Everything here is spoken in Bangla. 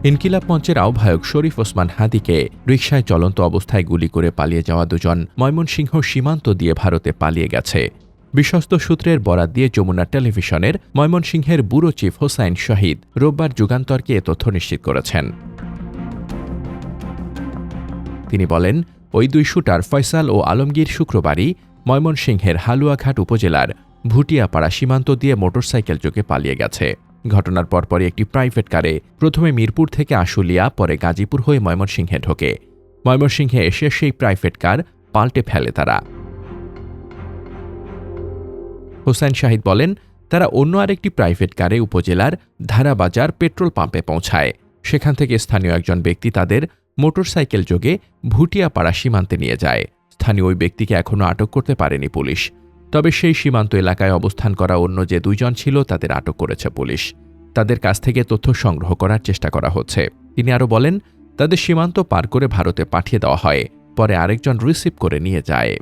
ইনকিলাব মঞ্চের আহ্বায়ক শরীফ ওসমান হাদিকে রিকশায় চলন্ত অবস্থায় গুলি করে পালিয়ে যাওয়া দুজন ময়মনসিংহ সীমান্ত দিয়ে ভারতে পালিয়ে গেছে। বিশ্বস্ত সূত্রের বরাত দিয়ে যমুনা টেলিভিশনের ময়মনসিংহের ব্যুরো চিফ হোসাইন শহীদ রোববার যুগান্তরকে এ তথ্য নিশ্চিত করেছেন। তিনি বলেন, ওই দুই শুটার ফয়সাল ও আলমগীর শুক্রবারই ময়মনসিংহের হালুয়াঘাট উপজেলার ভুটিয়াপাড়া সীমান্ত দিয়ে মোটরসাইকেল যোগে পালিয়ে গেছে। ঘটনার পরপরই একটি প্রাইভেট কারে প্রথমে মিরপুর থেকে আশুলিয়া, পরে গাজীপুর হয়ে ময়মনসিংহে ঢোকে। ময়মনসিংহে এসে সেই প্রাইভেট কার পাল্টে ফেলে তারা। হোসাইন শাহিদ বলেন, তারা অন্য আরেকটি প্রাইভেট কারে উপজেলার ধারাবাজার পেট্রোল পাম্পে পৌঁছায়। সেখান থেকে স্থানীয় একজন ব্যক্তি তাদের মোটরসাইকেল যোগে ভুটিয়াপাড়া সীমান্তে নিয়ে যায়। স্থানীয় ওই ব্যক্তিকে এখনও আটক করতে পারেনি পুলিশ। তবে সেই সীমান্ত এলাকায় অবস্থান করা অন্য যে দুইজন ছিল তাদের আটক করেছে পুলিশ। তাদের কাছ থেকে তথ্য সংগ্রহ করার চেষ্টা করা হচ্ছে। তিনি আরও বলেন, তাদের সীমান্ত পার করে ভারতে পাঠিয়ে দেওয়া হয়, পরে আরেকজন রিসিভ করে নিয়ে যায়।